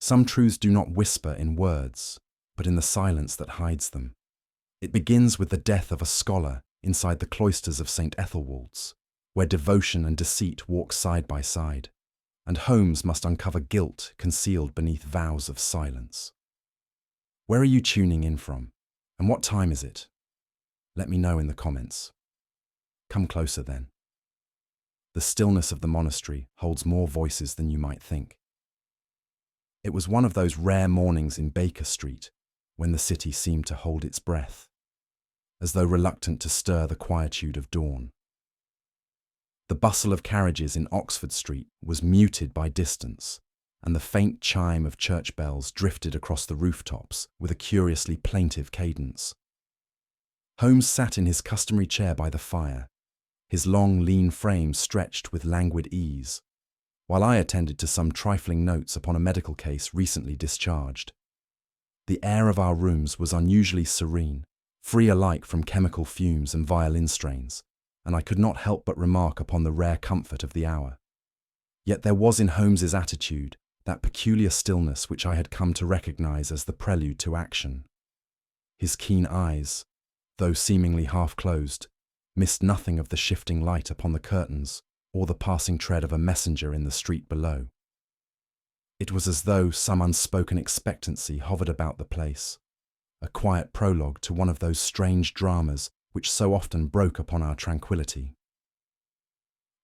Some truths do not whisper in words, but in the silence that hides them. It begins with the death of a scholar inside the cloisters of St. Ethelwald's, where devotion and deceit walk side by side, and Holmes must uncover guilt concealed beneath vows of silence. Where are you tuning in from, and what time is it? Let me know in the comments. Come closer then. The stillness of the monastery holds more voices than you might think. It was one of those rare mornings in Baker Street when the city seemed to hold its breath, as though reluctant to stir the quietude of dawn. The bustle of carriages in Oxford Street was muted by distance, and the faint chime of church bells drifted across the rooftops with a curiously plaintive cadence. Holmes sat in his customary chair by the fire, his long, lean frame stretched with languid ease, while I attended to some trifling notes upon a medical case recently discharged. The air of our rooms was unusually serene, free alike from chemical fumes and violin strains, and I could not help but remark upon the rare comfort of the hour. Yet there was in Holmes's attitude that peculiar stillness which I had come to recognize as the prelude to action. His keen eyes, though seemingly half-closed, missed nothing of the shifting light upon the curtains or the passing tread of a messenger in the street below. It was as though some unspoken expectancy hovered about the place, a quiet prologue to one of those strange dramas which so often broke upon our tranquillity.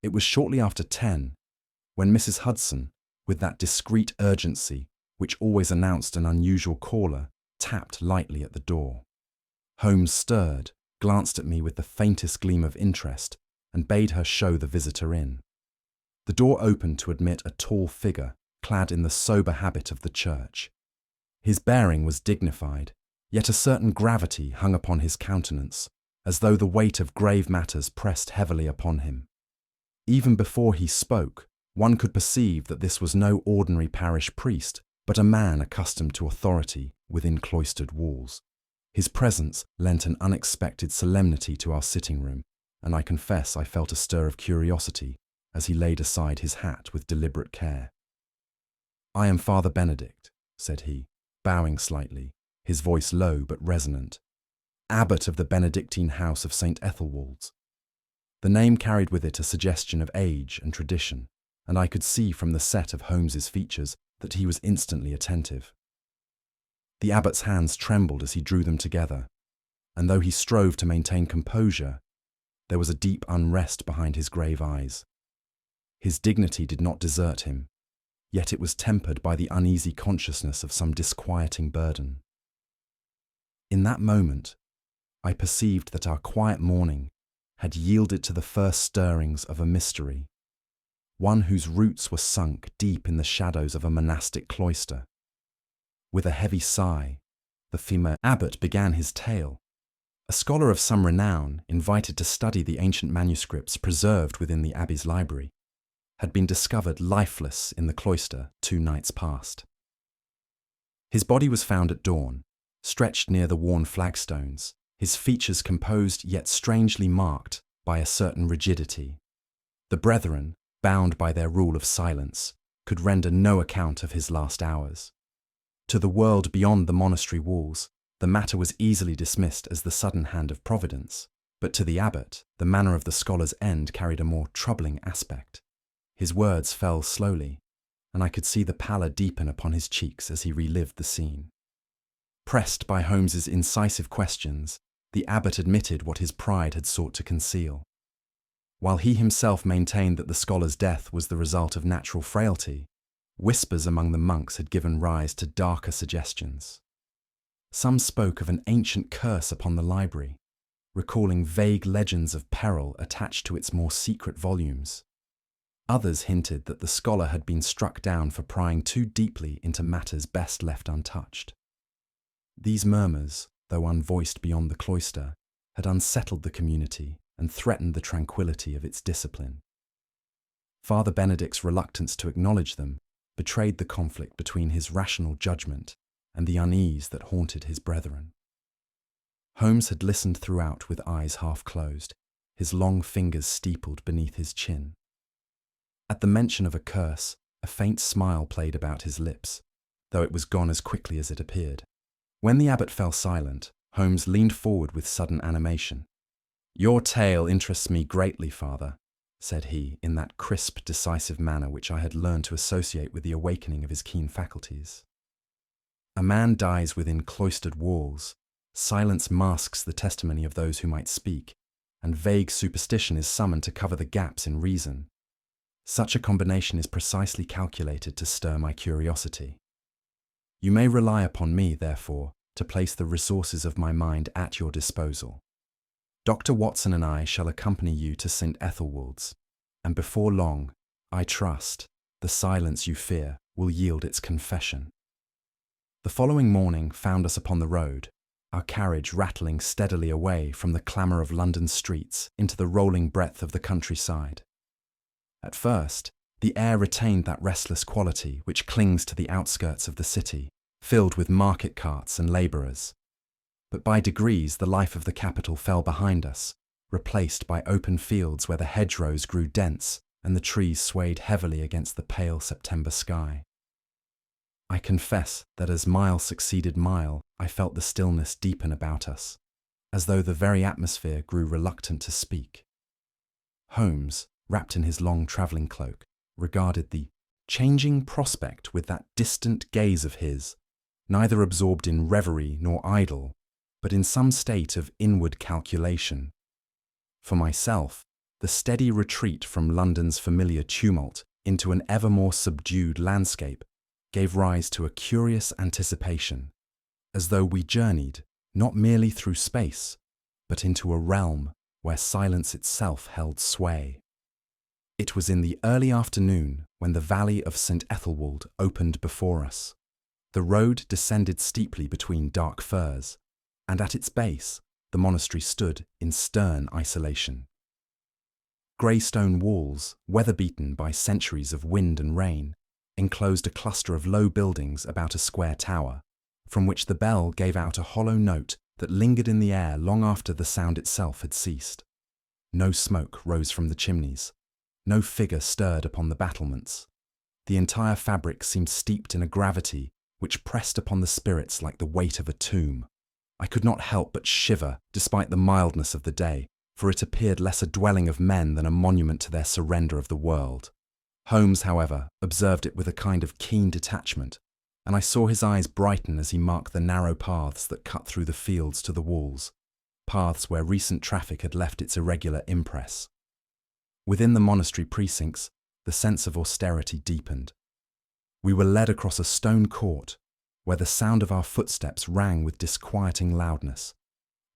It was shortly after 10 when Mrs. Hudson, with that discreet urgency which always announced an unusual caller, tapped lightly at the door. Holmes stirred, glanced at me with the faintest gleam of interest, and bade her show the visitor in. The door opened to admit a tall figure clad in the sober habit of the church. His bearing was dignified, yet a certain gravity hung upon his countenance, as though the weight of grave matters pressed heavily upon him. Even before he spoke, one could perceive that this was no ordinary parish priest, but a man accustomed to authority within cloistered walls. His presence lent an unexpected solemnity to our sitting room, and I confess I felt a stir of curiosity as he laid aside his hat with deliberate care. "I am Father Benedict," said he, bowing slightly, his voice low but resonant, "Abbot of the Benedictine house of St. Ethelwald's." The name carried with it a suggestion of age and tradition, and I could see from the set of Holmes's features that he was instantly attentive. The abbot's hands trembled as he drew them together, and though he strove to maintain composure, there was a deep unrest behind his grave eyes. His dignity did not desert him, yet it was tempered by the uneasy consciousness of some disquieting burden. In that moment, I perceived that our quiet morning had yielded to the first stirrings of a mystery, one whose roots were sunk deep in the shadows of a monastic cloister. With a heavy sigh, the female abbot began his tale. A scholar of some renown, invited to study the ancient manuscripts preserved within the abbey's library, had been discovered lifeless in the cloister 2 nights past. His body was found at dawn, stretched near the worn flagstones, his features composed yet strangely marked by a certain rigidity. The brethren, bound by their rule of silence, could render no account of his last hours. To the world beyond the monastery walls, the matter was easily dismissed as the sudden hand of Providence, but to the abbot, the manner of the scholar's end carried a more troubling aspect. His words fell slowly, and I could see the pallor deepen upon his cheeks as he relived the scene. Pressed by Holmes's incisive questions, the abbot admitted what his pride had sought to conceal. While he himself maintained that the scholar's death was the result of natural frailty, whispers among the monks had given rise to darker suggestions. Some spoke of an ancient curse upon the library, recalling vague legends of peril attached to its more secret volumes. Others hinted that the scholar had been struck down for prying too deeply into matters best left untouched. These murmurs, though unvoiced beyond the cloister, had unsettled the community and threatened the tranquillity of its discipline. Father Benedict's reluctance to acknowledge them betrayed the conflict between his rational judgment and the unease that haunted his brethren. Holmes had listened throughout with eyes half closed, his long fingers steepled beneath his chin. At the mention of a curse, a faint smile played about his lips, though it was gone as quickly as it appeared. When the abbot fell silent, Holmes leaned forward with sudden animation. "Your tale interests me greatly, Father," said he, in that crisp, decisive manner which I had learned to associate with the awakening of his keen faculties. "A man dies within cloistered walls. Silence masks the testimony of those who might speak, and vague superstition is summoned to cover the gaps in reason. Such a combination is precisely calculated to stir my curiosity. You may rely upon me, therefore, to place the resources of my mind at your disposal. Dr. Watson and I shall accompany you to St. Ethelwold's, and before long, I trust, the silence you fear will yield its confession." The following morning found us upon the road, our carriage rattling steadily away from the clamour of London's streets into the rolling breadth of the countryside. At first, the air retained that restless quality which clings to the outskirts of the city, filled with market carts and labourers. But by degrees the life of the capital fell behind us, replaced by open fields where the hedgerows grew dense and the trees swayed heavily against the pale September sky. I confess that as mile succeeded mile, I felt the stillness deepen about us, as though the very atmosphere grew reluctant to speak. Holmes, wrapped in his long travelling cloak, regarded the changing prospect with that distant gaze of his, neither absorbed in reverie nor idle, but in some state of inward calculation. For myself, the steady retreat from London's familiar tumult into an ever more subdued landscape gave rise to a curious anticipation, as though we journeyed not merely through space, but into a realm where silence itself held sway. It was in the early afternoon when the valley of St. Ethelwold opened before us. The road descended steeply between dark firs, and at its base the monastery stood in stern isolation. Grey stone walls, weather-beaten by centuries of wind and rain, enclosed a cluster of low buildings about a square tower, from which the bell gave out a hollow note that lingered in the air long after the sound itself had ceased. No smoke rose from the chimneys. No figure stirred upon the battlements. The entire fabric seemed steeped in a gravity which pressed upon the spirits like the weight of a tomb. I could not help but shiver despite the mildness of the day, for it appeared less a dwelling of men than a monument to their surrender of the world. Holmes, however, observed it with a kind of keen detachment, and I saw his eyes brighten as he marked the narrow paths that cut through the fields to the walls, paths where recent traffic had left its irregular impress. Within the monastery precincts, the sense of austerity deepened. We were led across a stone court, where the sound of our footsteps rang with disquieting loudness,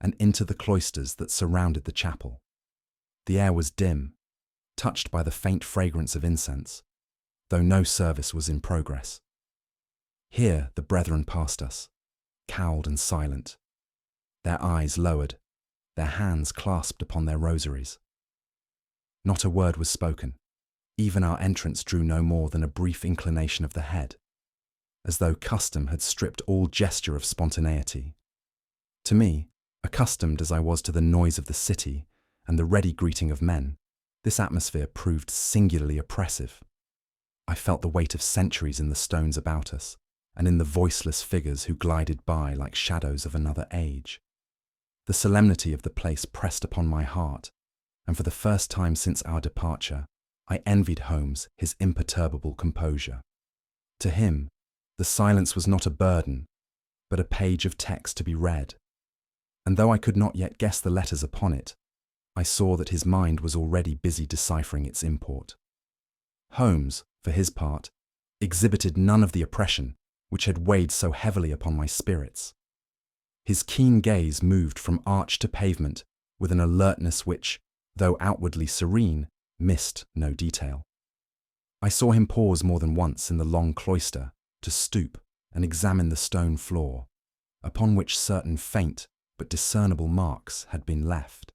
and into the cloisters that surrounded the chapel. The air was dim, touched by the faint fragrance of incense, though no service was in progress. Here the brethren passed us, cowled and silent, their eyes lowered, their hands clasped upon their rosaries. Not a word was spoken. Even our entrance drew no more than a brief inclination of the head, as though custom had stripped all gesture of spontaneity. To me, accustomed as I was to the noise of the city and the ready greeting of men, this atmosphere proved singularly oppressive. I felt the weight of centuries in the stones about us, and in the voiceless figures who glided by like shadows of another age. The solemnity of the place pressed upon my heart, and for the first time since our departure, I envied Holmes his imperturbable composure. To him, the silence was not a burden, but a page of text to be read, and though I could not yet guess the letters upon it, I saw that his mind was already busy deciphering its import. Holmes, for his part, exhibited none of the oppression which had weighed so heavily upon my spirits. His keen gaze moved from arch to pavement with an alertness which, though outwardly serene, missed no detail. I saw him pause more than once in the long cloister to stoop and examine the stone floor, upon which certain faint but discernible marks had been left.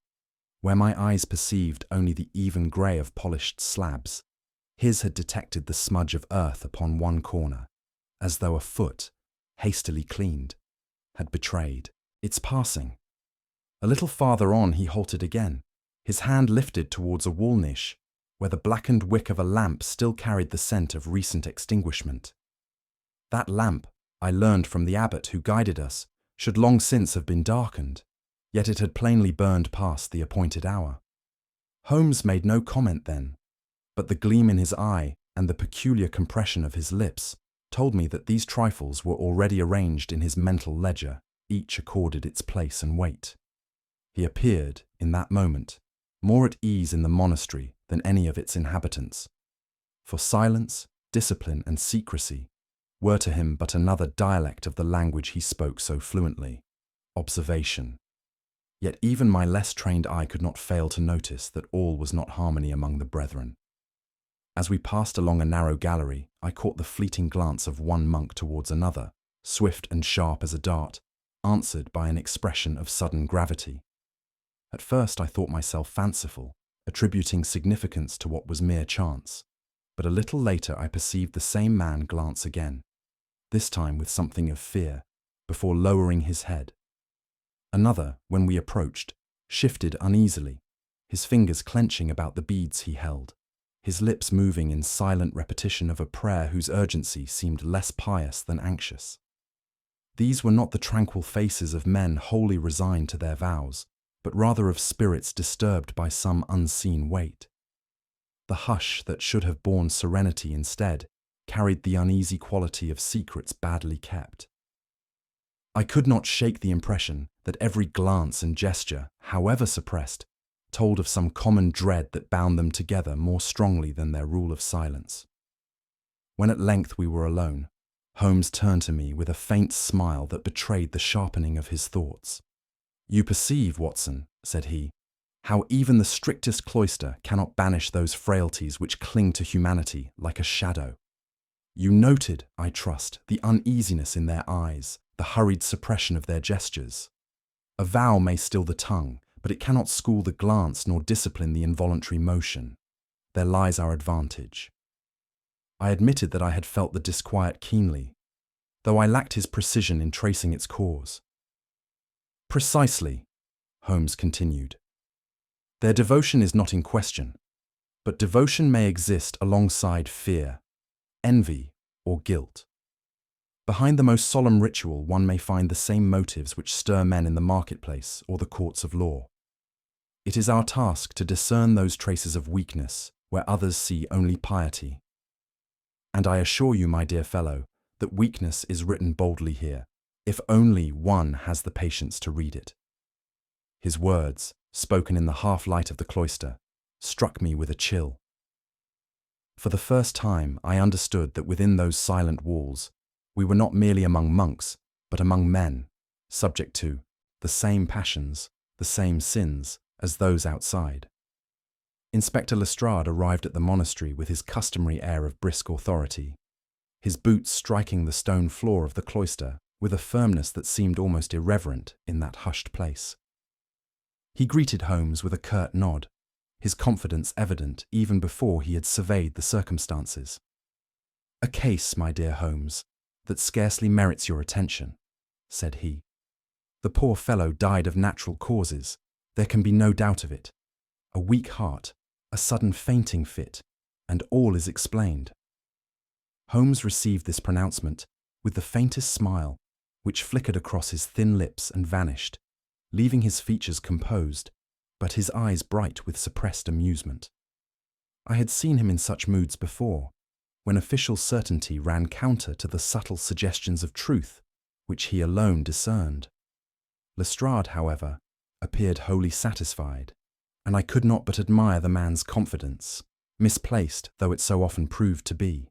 Where my eyes perceived only the even grey of polished slabs, his had detected the smudge of earth upon one corner, as though a foot, hastily cleaned, had betrayed its passing. A little farther on he halted again, his hand lifted towards a wall niche, where the blackened wick of a lamp still carried the scent of recent extinguishment. That lamp, I learned from the abbot who guided us, should long since have been darkened, yet it had plainly burned past the appointed hour. Holmes made no comment then, but the gleam in his eye and the peculiar compression of his lips told me that these trifles were already arranged in his mental ledger, each accorded its place and weight. He appeared, in that moment, more at ease in the monastery than any of its inhabitants, for silence, discipline, and secrecy were to him but another dialect of the language he spoke so fluently, observation. Yet even my less trained eye could not fail to notice that all was not harmony among the brethren. As we passed along a narrow gallery, I caught the fleeting glance of one monk towards another, swift and sharp as a dart, answered by an expression of sudden gravity. At first I thought myself fanciful, attributing significance to what was mere chance, but a little later I perceived the same man glance again, this time with something of fear, before lowering his head. Another, when we approached, shifted uneasily, his fingers clenching about the beads he held, his lips moving in silent repetition of a prayer whose urgency seemed less pious than anxious. These were not the tranquil faces of men wholly resigned to their vows, but rather of spirits disturbed by some unseen weight. The hush that should have borne serenity instead carried the uneasy quality of secrets badly kept. I could not shake the impression that every glance and gesture, however suppressed, told of some common dread that bound them together more strongly than their rule of silence. When at length we were alone, Holmes turned to me with a faint smile that betrayed the sharpening of his thoughts. "You perceive, Watson," said he, "how even the strictest cloister cannot banish those frailties which cling to humanity like a shadow. You noted, I trust, the uneasiness in their eyes, the hurried suppression of their gestures. A vow may still the tongue, but it cannot school the glance nor discipline the involuntary motion. There lies our advantage." I admitted that I had felt the disquiet keenly, though I lacked his precision in tracing its cause. "Precisely," Holmes continued. "Their devotion is not in question, but devotion may exist alongside fear, envy, or guilt. Behind the most solemn ritual one may find the same motives which stir men in the marketplace or the courts of law. It is our task to discern those traces of weakness where others see only piety. And I assure you, my dear fellow, that weakness is written boldly here, if only one has the patience to read it." His words, spoken in the half-light of the cloister, struck me with a chill. For the first time I understood that within those silent walls we were not merely among monks, but among men, subject to the same passions, the same sins, as those outside. Inspector Lestrade arrived at the monastery with his customary air of brisk authority, his boots striking the stone floor of the cloister with a firmness that seemed almost irreverent in that hushed place. He greeted Holmes with a curt nod, his confidence evident even before he had surveyed the circumstances. "A case, my dear Holmes, that scarcely merits your attention," said he. "The poor fellow died of natural causes, there can be no doubt of it. A weak heart, a sudden fainting fit, and all is explained." Holmes received this pronouncement with the faintest smile, which flickered across his thin lips and vanished, leaving his features composed, but his eyes bright with suppressed amusement. I had seen him in such moods before, when official certainty ran counter to the subtle suggestions of truth which he alone discerned. Lestrade, however, appeared wholly satisfied, and I could not but admire the man's confidence, misplaced though it so often proved to be.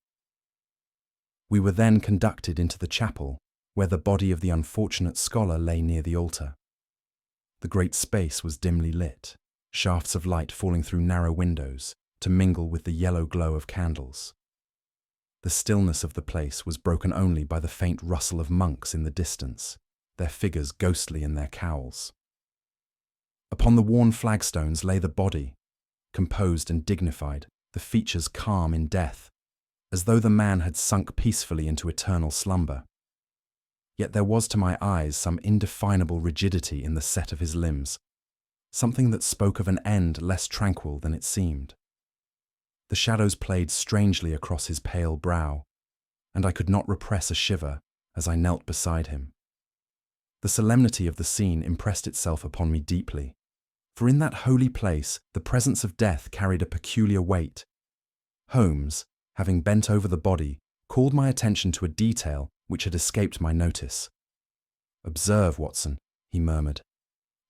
We were then conducted into the chapel, where the body of the unfortunate scholar lay near the altar. The great space was dimly lit, shafts of light falling through narrow windows to mingle with the yellow glow of candles. The stillness of the place was broken only by the faint rustle of monks in the distance, their figures ghostly in their cowls. Upon the worn flagstones lay the body, composed and dignified, the features calm in death, as though the man had sunk peacefully into eternal slumber. Yet there was to my eyes some indefinable rigidity in the set of his limbs, something that spoke of an end less tranquil than it seemed. The shadows played strangely across his pale brow, and I could not repress a shiver as I knelt beside him. The solemnity of the scene impressed itself upon me deeply, for in that holy place the presence of death carried a peculiar weight. Holmes, having bent over the body, called my attention to a detail which had escaped my notice. "Observe, Watson," he murmured,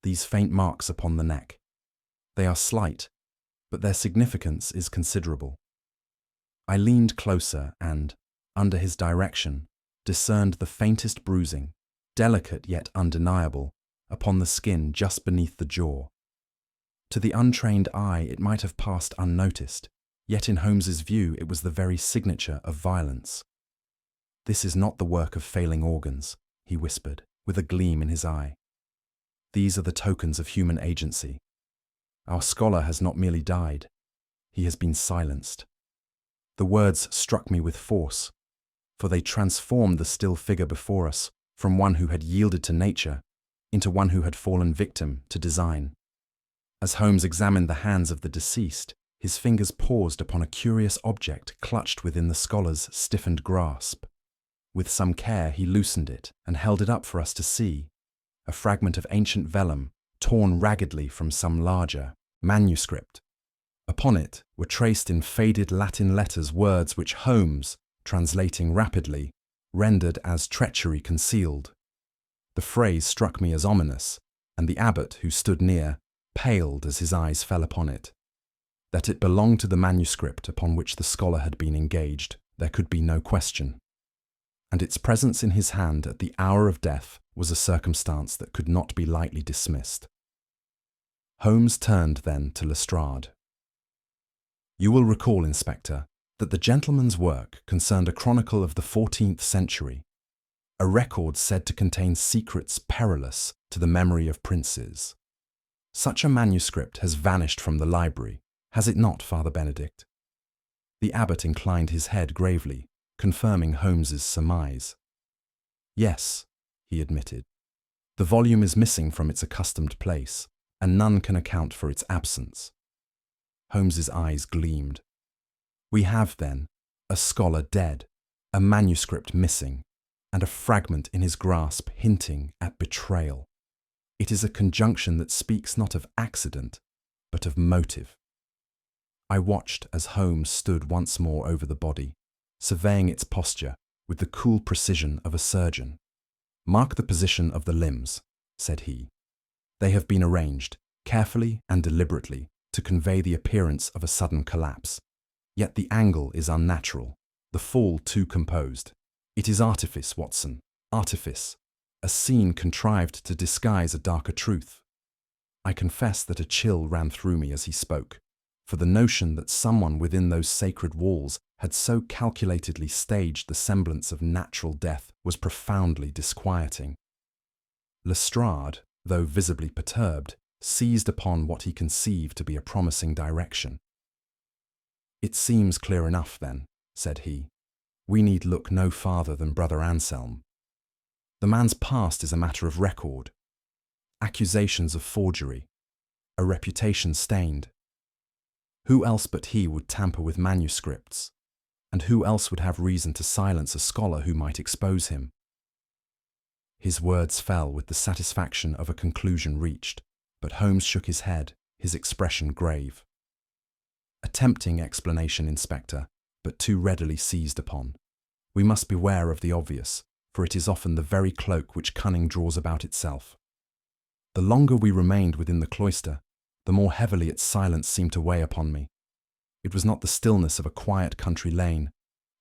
"these faint marks upon the neck. They are slight, but their significance is considerable." I leaned closer and, under his direction, discerned the faintest bruising, delicate yet undeniable, upon the skin just beneath the jaw. To the untrained eye it might have passed unnoticed, yet in Holmes's view it was the very signature of violence. "This is not the work of failing organs," he whispered, with a gleam in his eye. "These are the tokens of human agency. Our scholar has not merely died, he has been silenced." The words struck me with force, for they transformed the still figure before us from one who had yielded to nature into one who had fallen victim to design. As Holmes examined the hands of the deceased, his fingers paused upon a curious object clutched within the scholar's stiffened grasp. With some care he loosened it and held it up for us to see, a fragment of ancient vellum torn raggedly from some larger manuscript. Upon it were traced in faded Latin letters words which Holmes, translating rapidly, rendered as treachery concealed. The phrase struck me as ominous, and the abbot, who stood near, paled as his eyes fell upon it. That it belonged to the manuscript upon which the scholar had been engaged, there could be no question. And its presence in his hand at the hour of death was a circumstance that could not be lightly dismissed. Holmes turned then to Lestrade. "You will recall, Inspector, that the gentleman's work concerned a chronicle of the 14th century, a record said to contain secrets perilous to the memory of princes. Such a manuscript has vanished from the library, has it not, Father Benedict?" The abbot inclined his head gravely, confirming Holmes's surmise. "Yes," he admitted. "The volume is missing from its accustomed place, and none can account for its absence." Holmes's eyes gleamed. "We have, then, a scholar dead, a manuscript missing, and a fragment in his grasp hinting at betrayal. It is a conjunction that speaks not of accident, but of motive." I watched as Holmes stood once more over the body, surveying its posture with the cool precision of a surgeon. "Mark the position of the limbs," said he. "They have been arranged, carefully and deliberately, to convey the appearance of a sudden collapse. Yet the angle is unnatural, the fall too composed. It is artifice, Watson, artifice, a scene contrived to disguise a darker truth." I confess that a chill ran through me as he spoke, for the notion that someone within those sacred walls had so calculatedly staged the semblance of natural death was profoundly disquieting. Lestrade, though visibly perturbed, seized upon what he conceived to be a promising direction. "It seems clear enough, then," said he. "We need look no farther than Brother Anselm. The man's past is a matter of record. Accusations of forgery, a reputation stained. Who else but he would tamper with manuscripts? And who else would have reason to silence a scholar who might expose him?" His words fell with the satisfaction of a conclusion reached, but Holmes shook his head, his expression grave. "A tempting explanation, Inspector, but too readily seized upon. We must beware of the obvious, for it is often the very cloak which cunning draws about itself. The longer we remained within the cloister, the more heavily its silence seemed to weigh upon me. It was not the stillness of a quiet country lane,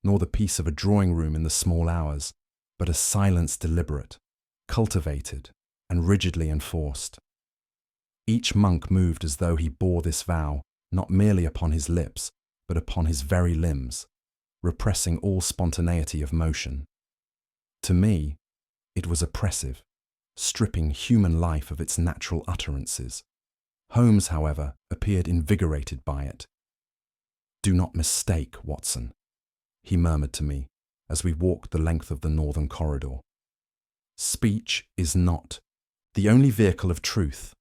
nor the peace of a drawing-room in the small hours, but a silence deliberate, cultivated, and rigidly enforced. Each monk moved as though he bore this vow, not merely upon his lips, but upon his very limbs, repressing all spontaneity of motion. To me, it was oppressive, stripping human life of its natural utterances. Holmes, however, appeared invigorated by it. "Do not mistake, Watson," he murmured to me as we walked the length of the northern corridor. "Speech is not the only vehicle of truth.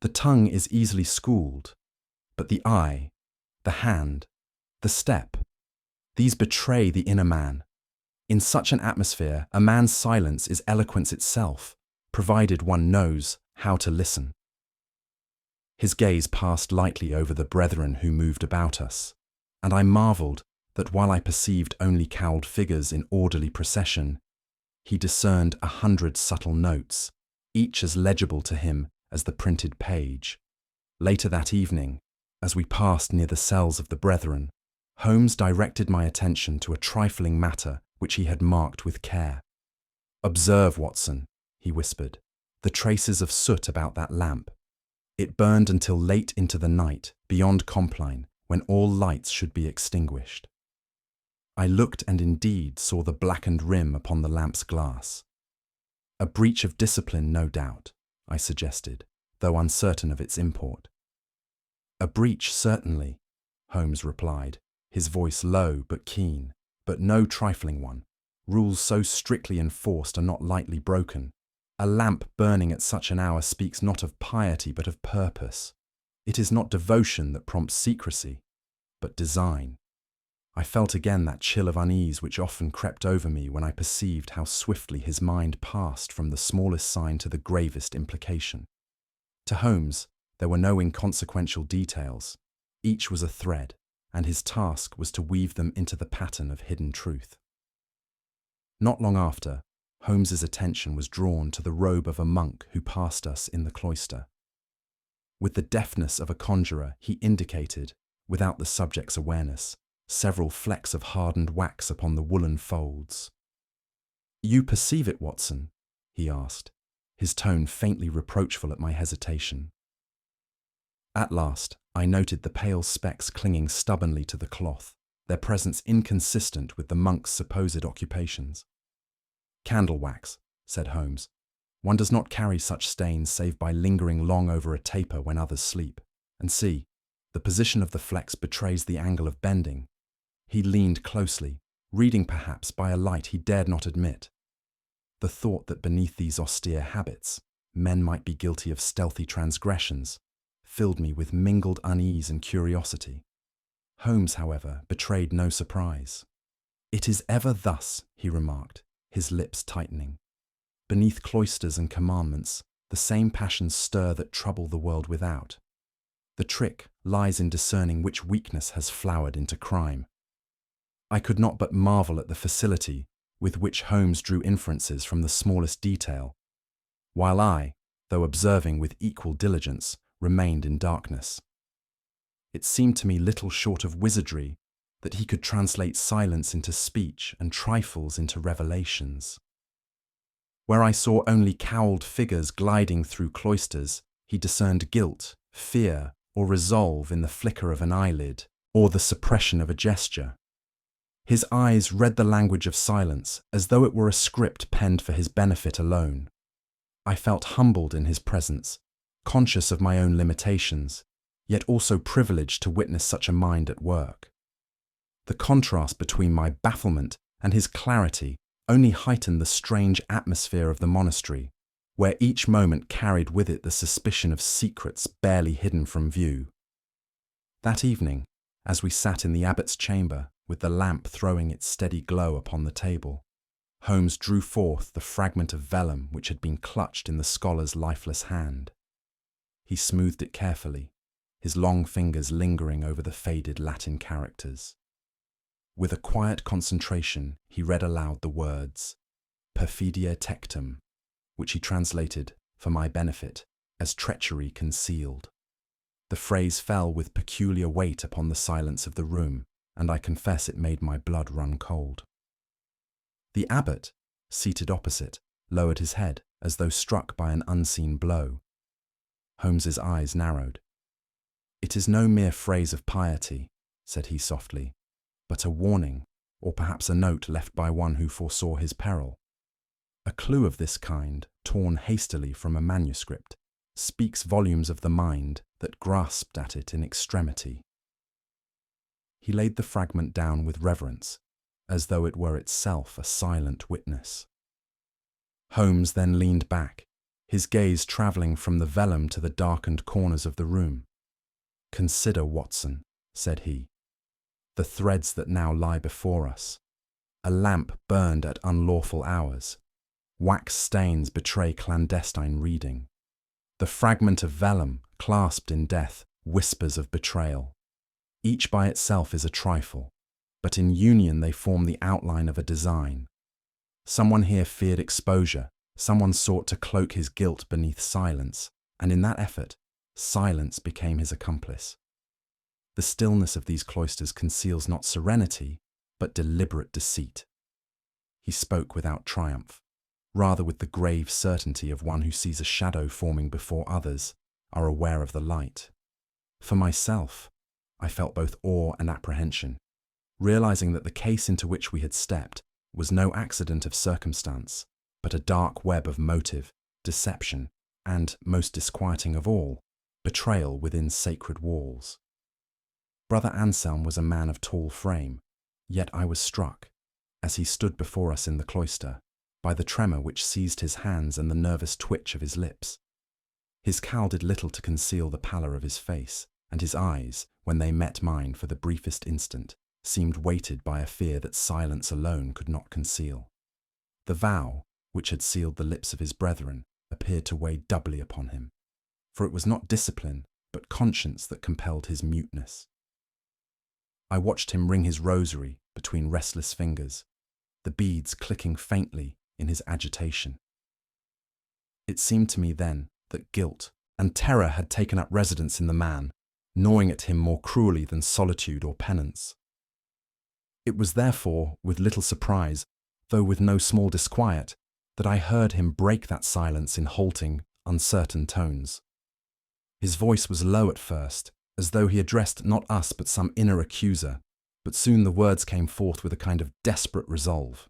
The tongue is easily schooled, but the eye, the hand, the step, these betray the inner man. In such an atmosphere, a man's silence is eloquence itself, provided one knows how to listen. His gaze passed lightly over the brethren who moved about us, and I marvelled that while I perceived only cowled figures in orderly procession, he discerned 100 subtle notes, each as legible to him as the printed page. Later that evening, as we passed near the cells of the brethren, Holmes directed my attention to a trifling matter which he had marked with care. "Observe, Watson," he whispered, "the traces of soot about that lamp. It burned until late into the night, beyond Compline, when all lights should be extinguished." I looked and indeed saw the blackened rim upon the lamp's glass. "A breach of discipline, no doubt," I suggested, though uncertain of its import. "A breach, certainly," Holmes replied, his voice low but keen, "but no trifling one. Rules so strictly enforced are not lightly broken. A lamp burning at such an hour speaks not of piety but of purpose. It is not devotion that prompts secrecy, but design." I felt again that chill of unease which often crept over me when I perceived how swiftly his mind passed from the smallest sign to the gravest implication. To Holmes, there were no inconsequential details. Each was a thread, and his task was to weave them into the pattern of hidden truth. Not long after, Holmes's attention was drawn to the robe of a monk who passed us in the cloister. With the deftness of a conjurer, he indicated, without the subject's awareness, several flecks of hardened wax upon the woolen folds. "You perceive it, Watson?" he asked, his tone faintly reproachful at my hesitation. At last, I noted the pale specks clinging stubbornly to the cloth, their presence inconsistent with the monk's supposed occupations. "Candle wax," said Holmes. "One does not carry such stains save by lingering long over a taper when others sleep. And see, the position of the flecks betrays the angle of bending." He leaned closely, reading perhaps by a light he dared not admit. The thought that beneath these austere habits, men might be guilty of stealthy transgressions, filled me with mingled unease and curiosity. Holmes, however, betrayed no surprise. "It is ever thus," he remarked, his lips tightening. "Beneath cloisters and commandments, the same passions stir that trouble the world without. The trick lies in discerning which weakness has flowered into crime." I could not but marvel at the facility with which Holmes drew inferences from the smallest detail, while I, though observing with equal diligence, remained in darkness. It seemed to me little short of wizardry that he could translate silence into speech and trifles into revelations. Where I saw only cowled figures gliding through cloisters, he discerned guilt, fear, or resolve in the flicker of an eyelid, or the suppression of a gesture. His eyes read the language of silence as though it were a script penned for his benefit alone. I felt humbled in his presence, conscious of my own limitations, yet also privileged to witness such a mind at work. The contrast between my bafflement and his clarity only heightened the strange atmosphere of the monastery, where each moment carried with it the suspicion of secrets barely hidden from view. That evening, as we sat in the abbot's chamber, with the lamp throwing its steady glow upon the table, Holmes drew forth the fragment of vellum which had been clutched in the scholar's lifeless hand. He smoothed it carefully, his long fingers lingering over the faded Latin characters. With a quiet concentration, he read aloud the words, "Perfidia tectum," which he translated, for my benefit, as treachery concealed. The phrase fell with peculiar weight upon the silence of the room, and I confess it made my blood run cold. The abbot, seated opposite, lowered his head as though struck by an unseen blow. Holmes's eyes narrowed. "It is no mere phrase of piety," said he softly, "but a warning, or perhaps a note left by one who foresaw his peril. A clue of this kind, torn hastily from a manuscript, speaks volumes of the mind that grasped at it in extremity." He laid the fragment down with reverence, as though it were itself a silent witness. Holmes then leaned back, his gaze travelling from the vellum to the darkened corners of the room. "Consider, Watson," said he, "the threads that now lie before us. A lamp burned at unlawful hours. Wax stains betray clandestine reading. The fragment of vellum, clasped in death, whispers of betrayal. Each by itself is a trifle, but in union they form the outline of a design. Someone here feared exposure, someone sought to cloak his guilt beneath silence, and in that effort, silence became his accomplice. The stillness of these cloisters conceals not serenity, but deliberate deceit. He spoke without triumph, rather with the grave certainty of one who sees a shadow forming before others are aware of the light. For myself, I felt both awe and apprehension, realizing that the case into which we had stepped was no accident of circumstance, but a dark web of motive, deception, and, most disquieting of all, betrayal within sacred walls. Brother Anselm was a man of tall frame, yet I was struck, as he stood before us in the cloister, by the tremor which seized his hands and the nervous twitch of his lips. His cowl did little to conceal the pallor of his face, and his eyes, when they met mine for the briefest instant, seemed weighted by a fear that silence alone could not conceal. The vow, which had sealed the lips of his brethren, appeared to weigh doubly upon him, for it was not discipline, but conscience that compelled his muteness. I watched him ring his rosary between restless fingers, the beads clicking faintly in his agitation. It seemed to me then that guilt and terror had taken up residence in the man, gnawing at him more cruelly than solitude or penance. It was therefore with little surprise, though with no small disquiet, that I heard him break that silence in halting, uncertain tones. His voice was low at first, as though he addressed not us but some inner accuser, but soon the words came forth with a kind of desperate resolve.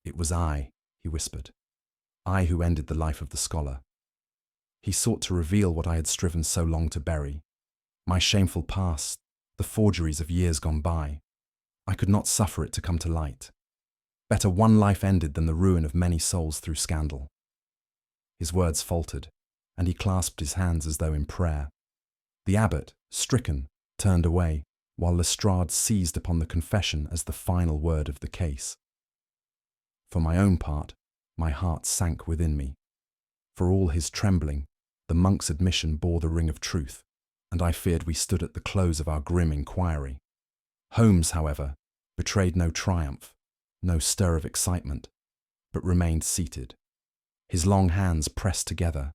"It was I," he whispered, "I who ended the life of the scholar." He sought to reveal what I had striven so long to bury, my shameful past, the forgeries of years gone by. I could not suffer it to come to light. Better one life ended than the ruin of many souls through scandal. His words faltered, and he clasped his hands as though in prayer. The abbot, stricken, turned away, while Lestrade seized upon the confession as the final word of the case. For my own part, my heart sank within me. For all his trembling, the monk's admission bore the ring of truth, and I feared we stood at the close of our grim inquiry. Holmes, however, betrayed no triumph, no stir of excitement, but remained seated, his long hands pressed together,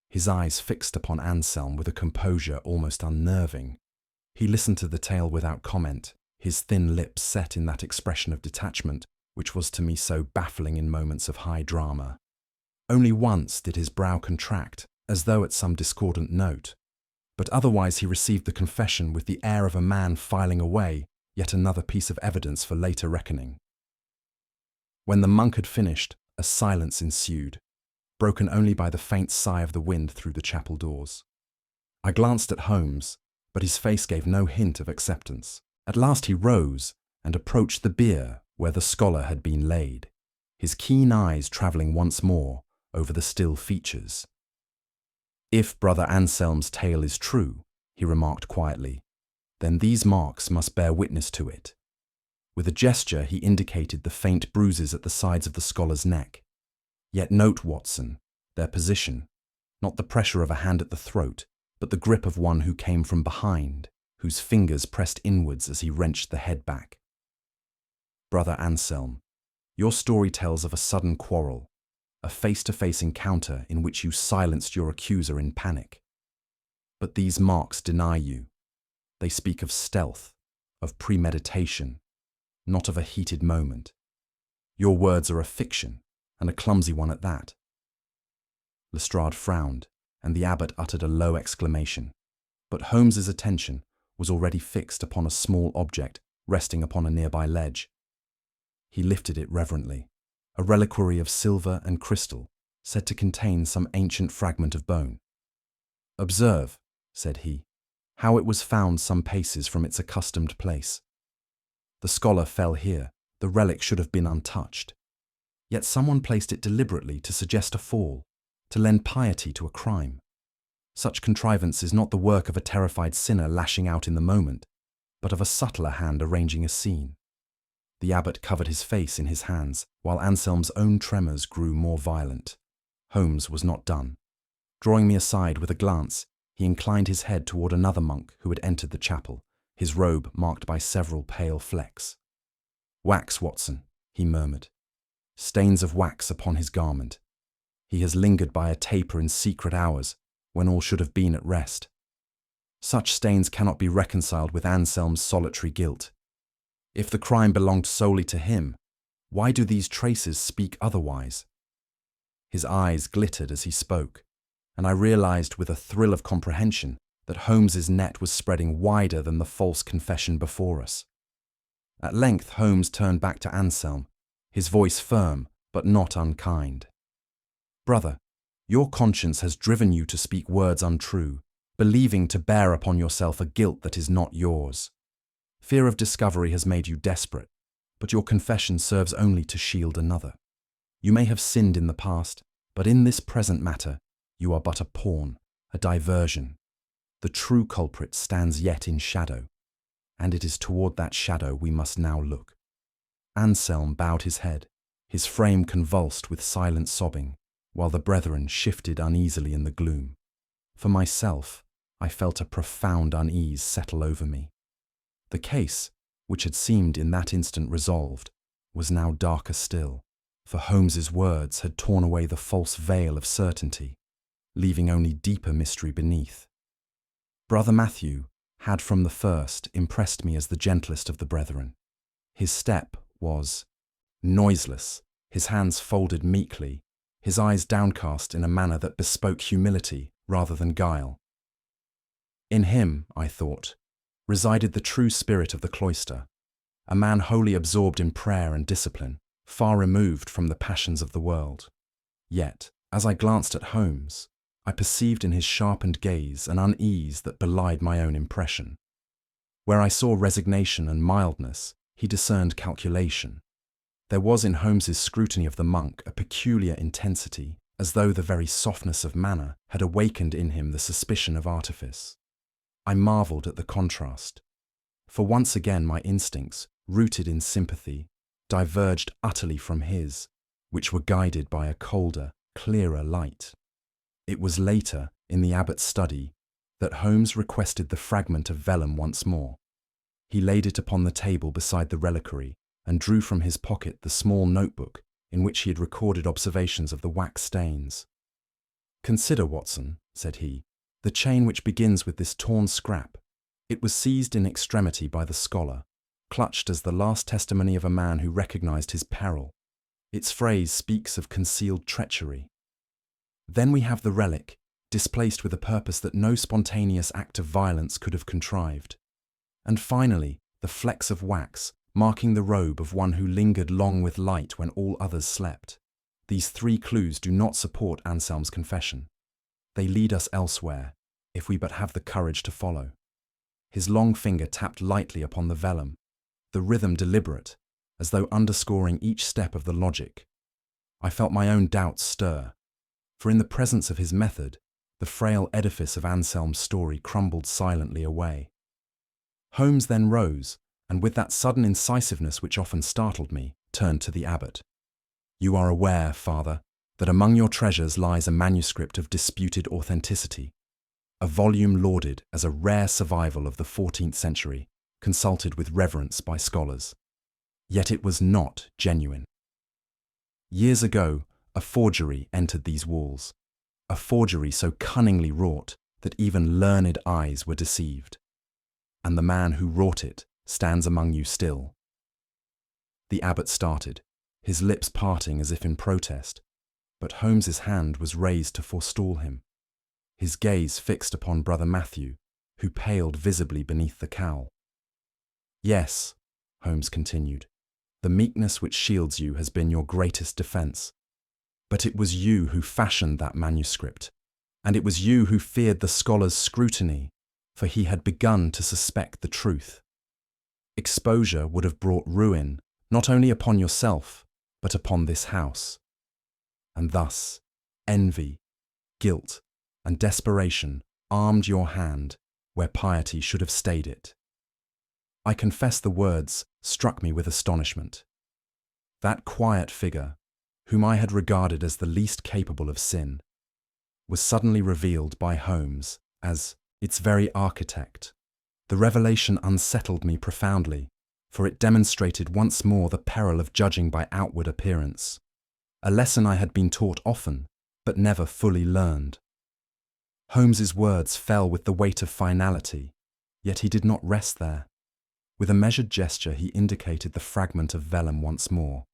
his eyes fixed upon Anselm with a composure almost unnerving. He listened to the tale without comment, his thin lips set in that expression of detachment which was to me so baffling in moments of high drama. Only once did his brow contract, as though at some discordant note, but otherwise he received the confession with the air of a man filing away yet another piece of evidence for later reckoning. When the monk had finished, a silence ensued, broken only by the faint sigh of the wind through the chapel doors. I glanced at Holmes, but his face gave no hint of acceptance. At last he rose and approached the bier where the scholar had been laid, his keen eyes travelling once more over the still features. "If Brother Anselm's tale is true," he remarked quietly, "then these marks must bear witness to it." With a gesture he indicated the faint bruises at the sides of the scholar's neck. Yet note, Watson, their position, not the pressure of a hand at the throat, but the grip of one who came from behind, whose fingers pressed inwards as he wrenched the head back. Brother Anselm, your story tells of a sudden quarrel, a face-to-face encounter in which you silenced your accuser in panic. But these marks deny you. They speak of stealth, of premeditation, not of a heated moment. Your words are a fiction, and a clumsy one at that. Lestrade frowned, and the abbot uttered a low exclamation, but Holmes's attention was already fixed upon a small object resting upon a nearby ledge. He lifted it reverently, a reliquary of silver and crystal, said to contain some ancient fragment of bone. "Observe," said he, "how it was found some paces from its accustomed place. The scholar fell here, the relic should have been untouched. Yet someone placed it deliberately to suggest a fall, to lend piety to a crime. Such contrivance is not the work of a terrified sinner lashing out in the moment, but of a subtler hand arranging a scene. The abbot covered his face in his hands, while Anselm's own tremors grew more violent. Holmes was not done. Drawing me aside with a glance, he inclined his head toward another monk who had entered the chapel, his robe marked by several pale flecks. "Wax, Watson," he murmured. "Stains of wax upon his garment. He has lingered by a taper in secret hours, when all should have been at rest. Such stains cannot be reconciled with Anselm's solitary guilt. If the crime belonged solely to him, why do these traces speak otherwise?" His eyes glittered as he spoke, and I realized with a thrill of comprehension that Holmes's net was spreading wider than the false confession before us. At length Holmes turned back to Anselm, his voice firm but not unkind. "Brother, your conscience has driven you to speak words untrue, believing to bear upon yourself a guilt that is not yours. Fear of discovery has made you desperate, but your confession serves only to shield another. You may have sinned in the past, but in this present matter, you are but a pawn, a diversion. The true culprit stands yet in shadow, and it is toward that shadow we must now look." Anselm bowed his head, his frame convulsed with silent sobbing, while the brethren shifted uneasily in the gloom. For myself, I felt a profound unease settle over me. The case, which had seemed in that instant resolved, was now darker still, for Holmes's words had torn away the false veil of certainty, leaving only deeper mystery beneath. Brother Matthew had from the first impressed me as the gentlest of the brethren. His step was noiseless, his hands folded meekly, his eyes downcast in a manner that bespoke humility rather than guile. In him, I thought, resided the true spirit of the cloister, a man wholly absorbed in prayer and discipline, far removed from the passions of the world. Yet, as I glanced at Holmes, I perceived in his sharpened gaze an unease that belied my own impression. Where I saw resignation and mildness, he discerned calculation. There was in Holmes's scrutiny of the monk a peculiar intensity, as though the very softness of manner had awakened in him the suspicion of artifice. I marvelled at the contrast, for once again my instincts, rooted in sympathy, diverged utterly from his, which were guided by a colder, clearer light. It was later, in the abbot's study, that Holmes requested the fragment of vellum once more. He laid it upon the table beside the reliquary and drew from his pocket the small notebook in which he had recorded observations of the wax stains. "Consider, Watson," said he, "the chain which begins with this torn scrap. It was seized in extremity by the scholar, clutched as the last testimony of a man who recognized his peril. Its phrase speaks of concealed treachery. Then we have the relic, displaced with a purpose that no spontaneous act of violence could have contrived. And finally, the flecks of wax, marking the robe of one who lingered long with light when all others slept. These three clues do not support Anselm's confession. They lead us elsewhere, if we but have the courage to follow." His long finger tapped lightly upon the vellum, the rhythm deliberate, as though underscoring each step of the logic. I felt my own doubts stir, for in the presence of his method, the frail edifice of Anselm's story crumbled silently away. Holmes then rose, and with that sudden incisiveness which often startled me, turned to the abbot. "You are aware, Father, that among your treasures lies a manuscript of disputed authenticity, a volume lauded as a rare survival of the 14th century, consulted with reverence by scholars. Yet it was not genuine. Years ago, a forgery entered these walls, a forgery so cunningly wrought that even learned eyes were deceived. And the man who wrought it stands among you still." The abbot started, his lips parting as if in protest, but Holmes's hand was raised to forestall him, his gaze fixed upon Brother Matthew, who paled visibly beneath the cowl. "Yes," Holmes continued, "the meekness which shields you has been your greatest defence. But it was you who fashioned that manuscript, and it was you who feared the scholar's scrutiny, for he had begun to suspect the truth. Exposure would have brought ruin not only upon yourself, but upon this house. And thus, envy, guilt, and desperation armed your hand where piety should have stayed it. I confess the words struck me with astonishment. That quiet figure, whom I had regarded as the least capable of sin, was suddenly revealed by Holmes as its very architect. The revelation unsettled me profoundly, for it demonstrated once more the peril of judging by outward appearance, a lesson I had been taught often, but never fully learned. Holmes's words fell with the weight of finality, yet he did not rest there. With a measured gesture he indicated the fragment of vellum once more.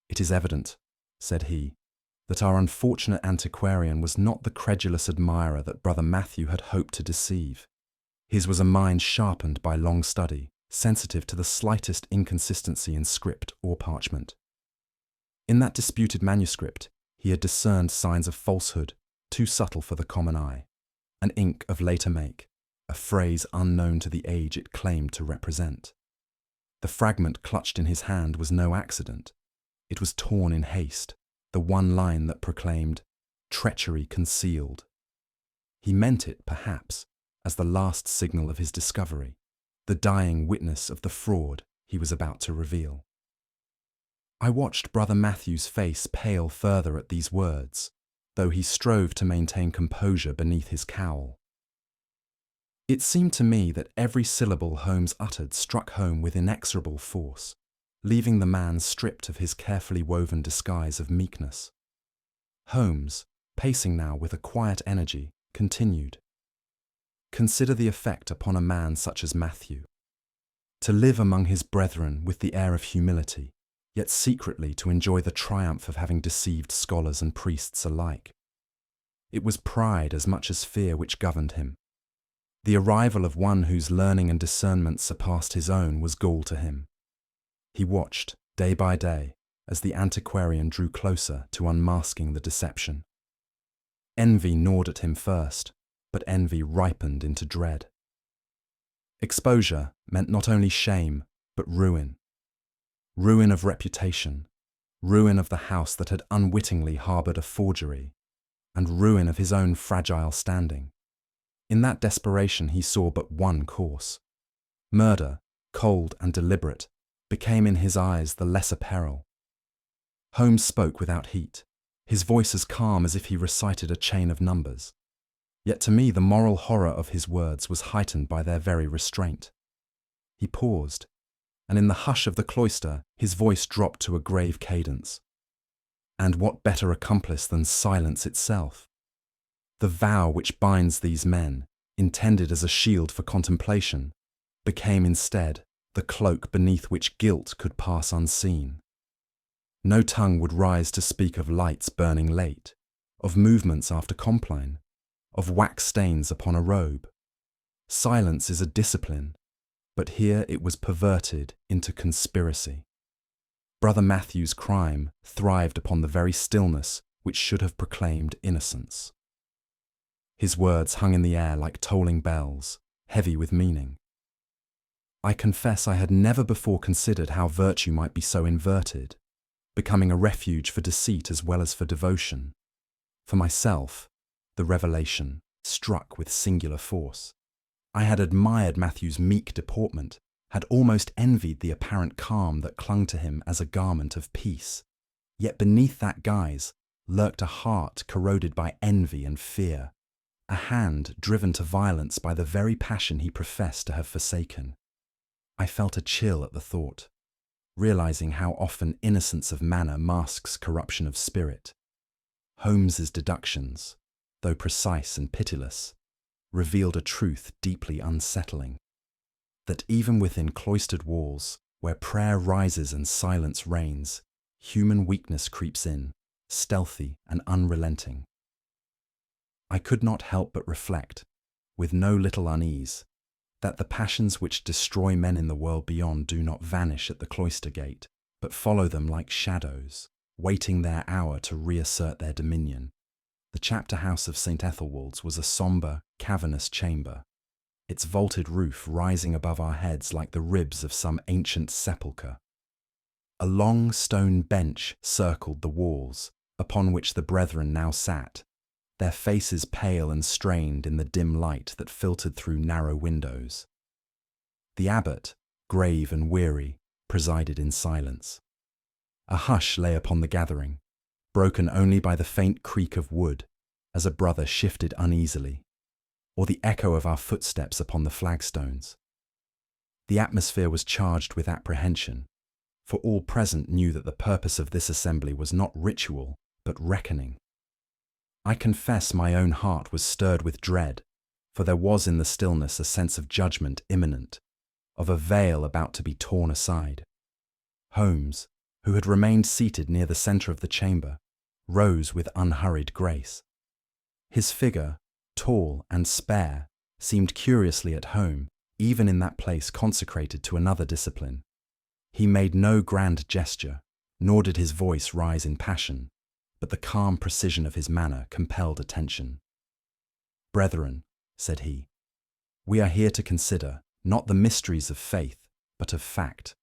"It is evident," said he, "that our unfortunate antiquarian was not the credulous admirer that Brother Matthew had hoped to deceive. His was a mind sharpened by long study, sensitive to the slightest inconsistency in script or parchment. In that disputed manuscript, he had discerned signs of falsehood, too subtle for the common eye, an ink of later make, a phrase unknown to the age it claimed to represent. The fragment clutched in his hand was no accident. It was torn in haste, the one line that proclaimed, 'Treachery concealed.' He meant it, perhaps, as the last signal of his discovery, the dying witness of the fraud he was about to reveal." I watched Brother Matthew's face pale further at these words, though he strove to maintain composure beneath his cowl. It seemed to me that every syllable Holmes uttered struck home with inexorable force, leaving the man stripped of his carefully woven disguise of meekness. Holmes, pacing now with a quiet energy, continued, "Consider the effect upon a man such as Matthew. To live among his brethren with the air of humility, yet secretly to enjoy the triumph of having deceived scholars and priests alike. It was pride as much as fear which governed him. The arrival of one whose learning and discernment surpassed his own was gall to him. He watched, day by day, as the antiquarian drew closer to unmasking the deception. Envy gnawed at him first, but envy ripened into dread. Exposure meant not only shame, but ruin. Ruin of reputation, ruin of the house that had unwittingly harboured a forgery, and ruin of his own fragile standing. In that desperation he saw but one course. Murder, cold and deliberate, became in his eyes the lesser peril. Holmes spoke without heat, his voice as calm as if he recited a chain of numbers. Yet to me the moral horror of his words was heightened by their very restraint. He paused, and in the hush of the cloister his voice dropped to a grave cadence. And what better accomplice than silence itself? The vow which binds these men, intended as a shield for contemplation, became instead the cloak beneath which guilt could pass unseen. No tongue would rise to speak of lights burning late, of movements after compline, of wax stains upon a robe. Silence is a discipline, but here it was perverted into conspiracy. Brother Matthew's crime thrived upon the very stillness which should have proclaimed innocence. His words hung in the air like tolling bells, heavy with meaning. I confess I had never before considered how virtue might be so inverted, becoming a refuge for deceit as well as for devotion. For myself, the revelation struck with singular force. I had admired Matthew's meek deportment, had almost envied the apparent calm that clung to him as a garment of peace. Yet beneath that guise lurked a heart corroded by envy and fear, a hand driven to violence by the very passion he professed to have forsaken. I felt a chill at the thought, realizing how often innocence of manner masks corruption of spirit. Holmes's deductions, though precise and pitiless, revealed a truth deeply unsettling, that even within cloistered walls, where prayer rises and silence reigns, human weakness creeps in, stealthy and unrelenting. I could not help but reflect, with no little unease, that the passions which destroy men in the world beyond do not vanish at the cloister gate, but follow them like shadows, waiting their hour to reassert their dominion. The chapter house of St. Ethelwald's was a sombre, cavernous chamber, its vaulted roof rising above our heads like the ribs of some ancient sepulchre. A long stone bench circled the walls, upon which the brethren now sat, their faces pale and strained in the dim light that filtered through narrow windows. The abbot, grave and weary, presided in silence. A hush lay upon the gathering, broken only by the faint creak of wood as a brother shifted uneasily, or the echo of our footsteps upon the flagstones. The atmosphere was charged with apprehension, for all present knew that the purpose of this assembly was not ritual, but reckoning. I confess my own heart was stirred with dread, for there was in the stillness a sense of judgment imminent, of a veil about to be torn aside. Holmes, who had remained seated near the centre of the chamber, rose with unhurried grace. His figure, tall and spare, seemed curiously at home, even in that place consecrated to another discipline. He made no grand gesture, nor did his voice rise in passion, but the calm precision of his manner compelled attention. "Brethren," said he, "we are here to consider, not the mysteries of faith, but of fact.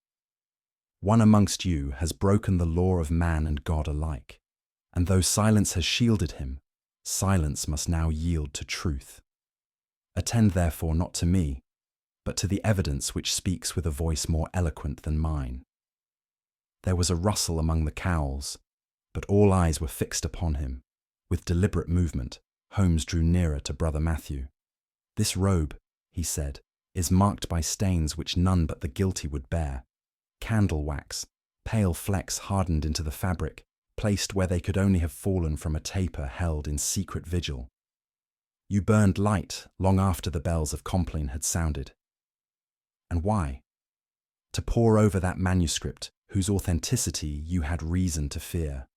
One amongst you has broken the law of man and God alike, and though silence has shielded him, silence must now yield to truth. Attend therefore not to me, but to the evidence which speaks with a voice more eloquent than mine." There was a rustle among the cowls, but all eyes were fixed upon him. With deliberate movement, Holmes drew nearer to Brother Matthew. "This robe," he said, "is marked by stains which none but the guilty would bear. Candle wax, pale flecks hardened into the fabric, placed where they could only have fallen from a taper held in secret vigil. You burned light long after the bells of Compline had sounded. And why? To pore over that manuscript whose authenticity you had reason to fear.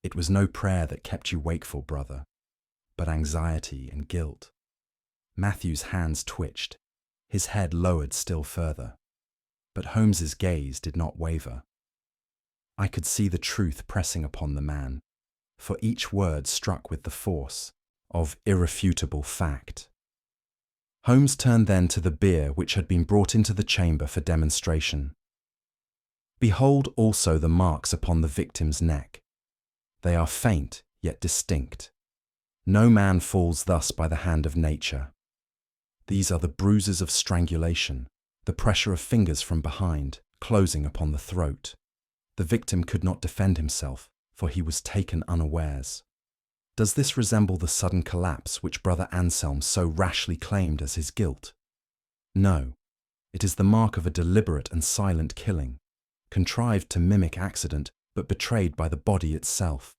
It was no prayer that kept you wakeful, brother, but anxiety and guilt." Matthew's hands twitched, his head lowered still further, but Holmes's gaze did not waver. I could see the truth pressing upon the man, for each word struck with the force of irrefutable fact. Holmes turned then to the bier which had been brought into the chamber for demonstration. "Behold also the marks upon the victim's neck. They are faint, yet distinct. No man falls thus by the hand of nature. These are the bruises of strangulation, the pressure of fingers from behind, closing upon the throat. The victim could not defend himself, for he was taken unawares. Does this resemble the sudden collapse which Brother Anselm so rashly claimed as his guilt? No, it is the mark of a deliberate and silent killing, contrived to mimic accident, but betrayed by the body itself."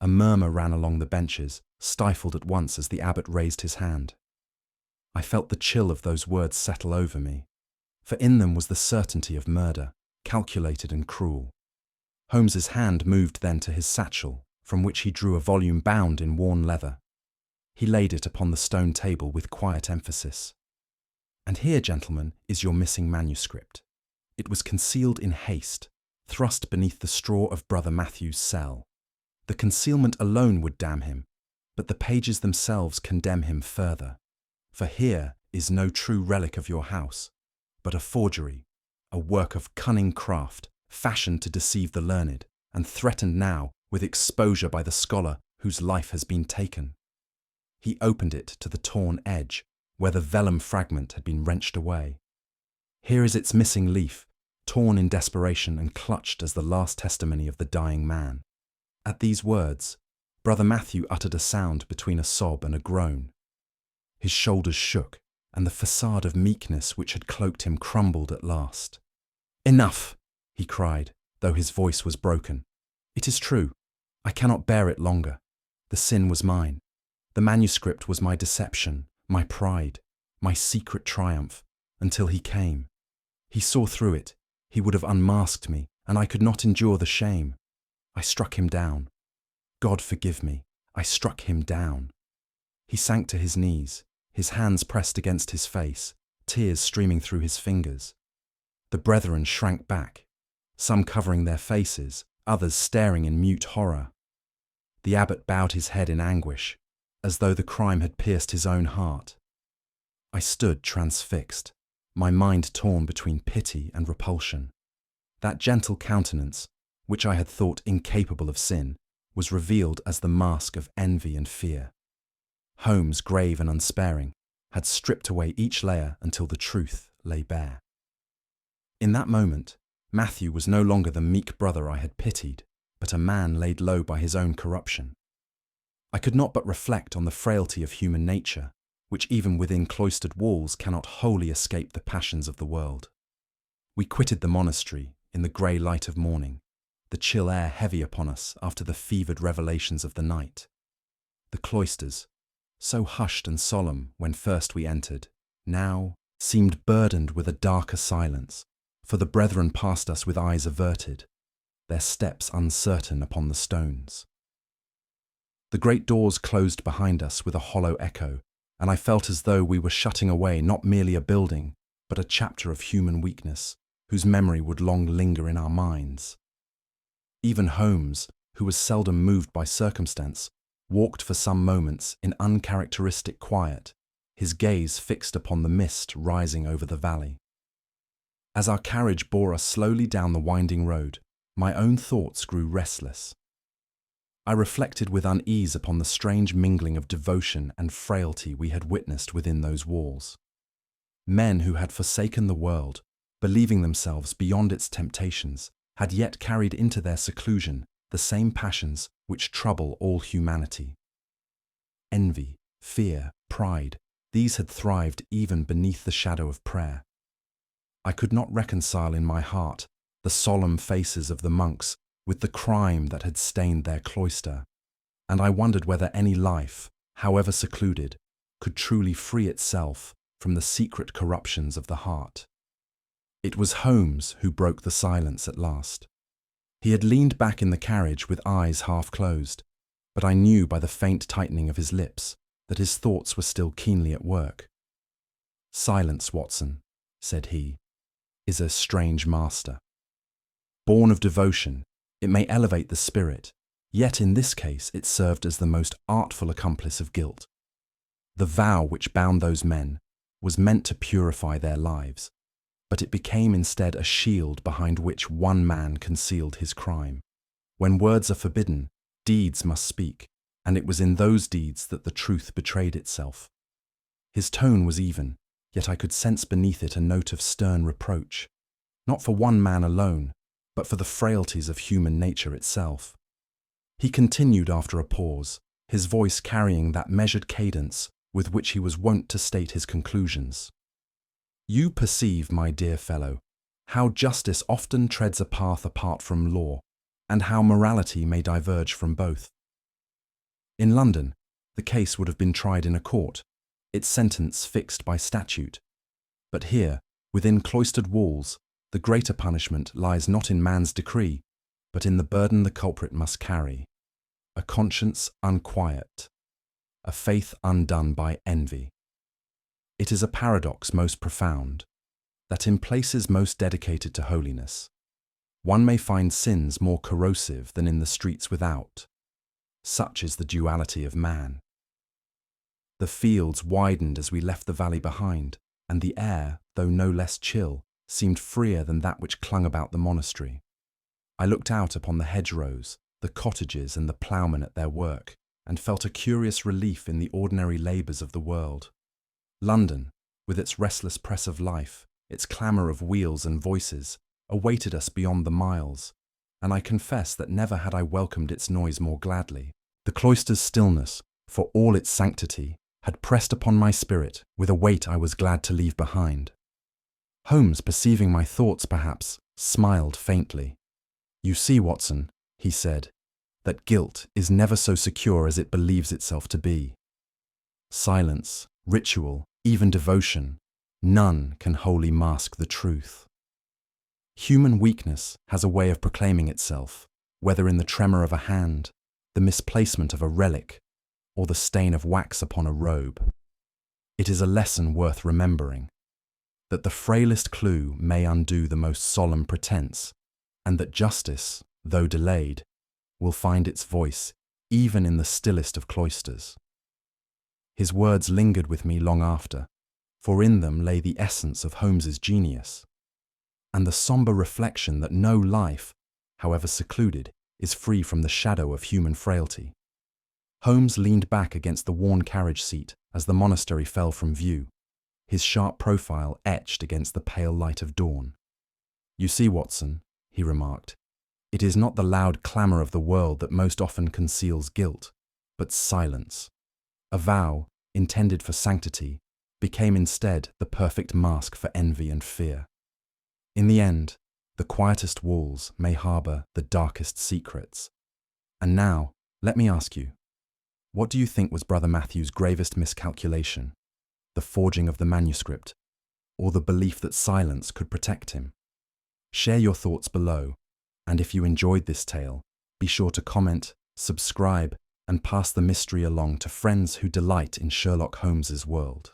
A murmur ran along the benches, stifled at once as the abbot raised his hand. I felt the chill of those words settle over me, for in them was the certainty of murder, calculated and cruel. Holmes's hand moved then to his satchel, from which he drew a volume bound in worn leather. He laid it upon the stone table with quiet emphasis. "And here, gentlemen, is your missing manuscript. It was concealed in haste, thrust beneath the straw of Brother Matthew's cell. The concealment alone would damn him, but the pages themselves condemn him further. For here is no true relic of your house, but a forgery, a work of cunning craft, fashioned to deceive the learned, and threatened now with exposure by the scholar whose life has been taken." He opened it to the torn edge, where the vellum fragment had been wrenched away. Here is its missing leaf, torn in desperation and clutched as the last testimony of the dying man. At these words, Brother Matthew uttered a sound between a sob and a groan. His shoulders shook, and the facade of meekness which had cloaked him crumbled at last. "Enough!" he cried, though his voice was broken. "It is true. I cannot bear it longer. The sin was mine. The manuscript was my deception, my pride, my secret triumph, until he came. He saw through it. He would have unmasked me, and I could not endure the shame. I struck him down. God forgive me, I struck him down." He sank to his knees, his hands pressed against his face, tears streaming through his fingers. The brethren shrank back, some covering their faces, others staring in mute horror. The abbot bowed his head in anguish, as though the crime had pierced his own heart. I stood transfixed, my mind torn between pity and repulsion. That gentle countenance, which I had thought incapable of sin, was revealed as the mask of envy and fear. Holmes, grave and unsparing, had stripped away each layer until the truth lay bare. In that moment, Matthew was no longer the meek brother I had pitied, but a man laid low by his own corruption. I could not but reflect on the frailty of human nature, which even within cloistered walls cannot wholly escape the passions of the world. We quitted the monastery in the grey light of morning, the chill air heavy upon us after the fevered revelations of the night. The cloisters, so hushed and solemn when first we entered, now seemed burdened with a darker silence, for the brethren passed us with eyes averted, their steps uncertain upon the stones. The great doors closed behind us with a hollow echo, and I felt as though we were shutting away not merely a building, but a chapter of human weakness, whose memory would long linger in our minds. Even Holmes, who was seldom moved by circumstance, walked for some moments in uncharacteristic quiet, his gaze fixed upon the mist rising over the valley. As our carriage bore us slowly down the winding road, my own thoughts grew restless. I reflected with unease upon the strange mingling of devotion and frailty we had witnessed within those walls. Men who had forsaken the world, believing themselves beyond its temptations, had yet carried into their seclusion the same passions which trouble all humanity. Envy, fear, pride, these had thrived even beneath the shadow of prayer. I could not reconcile in my heart the solemn faces of the monks with the crime that had stained their cloister, and I wondered whether any life, however secluded, could truly free itself from the secret corruptions of the heart. It was Holmes who broke the silence at last. He had leaned back in the carriage with eyes half closed, but I knew by the faint tightening of his lips that his thoughts were still keenly at work. "Silence, Watson," said he, "is a strange master. Born of devotion, it may elevate the spirit, yet in this case it served as the most artful accomplice of guilt. The vow which bound those men was meant to purify their lives, but it became instead a shield behind which one man concealed his crime. When words are forbidden, deeds must speak, and it was in those deeds that the truth betrayed itself. His tone was even, yet I could sense beneath it a note of stern reproach, not for one man alone, but for the frailties of human nature itself. He continued after a pause, his voice carrying that measured cadence with which he was wont to state his conclusions. "You perceive, my dear fellow, how justice often treads a path apart from law, and how morality may diverge from both. In London, the case would have been tried in a court, its sentence fixed by statute. But here, within cloistered walls, the greater punishment lies not in man's decree, but in the burden the culprit must carry, a conscience unquiet, a faith undone by envy. It is a paradox most profound, that in places most dedicated to holiness, one may find sins more corrosive than in the streets without. Such is the duality of man." The fields widened as we left the valley behind, and the air, though no less chill, seemed freer than that which clung about the monastery. I looked out upon the hedgerows, the cottages and the ploughmen at their work, and felt a curious relief in the ordinary labours of the world. London, with its restless press of life, its clamour of wheels and voices, awaited us beyond the miles, and I confess that never had I welcomed its noise more gladly. The cloister's stillness, for all its sanctity, had pressed upon my spirit with a weight I was glad to leave behind. Holmes, perceiving my thoughts perhaps, smiled faintly. "You see, Watson," he said, "that guilt is never so secure as it believes itself to be. Silence, ritual, even devotion, none can wholly mask the truth. Human weakness has a way of proclaiming itself, whether in the tremor of a hand, the misplacement of a relic, or the stain of wax upon a robe. It is a lesson worth remembering, that the frailest clue may undo the most solemn pretense, and that justice, though delayed, will find its voice even in the stillest of cloisters." His words lingered with me long after, for in them lay the essence of Holmes's genius, and the sombre reflection that no life, however secluded, is free from the shadow of human frailty. Holmes leaned back against the worn carriage seat as the monastery fell from view, his sharp profile etched against the pale light of dawn. "You see, Watson," he remarked, "it is not the loud clamour of the world that most often conceals guilt, but silence. A vow, intended for sanctity, became instead the perfect mask for envy and fear. In the end, the quietest walls may harbour the darkest secrets. And now, let me ask you, what do you think was Brother Matthew's gravest miscalculation? The forging of the manuscript, or the belief that silence could protect him? Share your thoughts below, and if you enjoyed this tale, be sure to comment, subscribe, and pass the mystery along to friends who delight in Sherlock Holmes's world.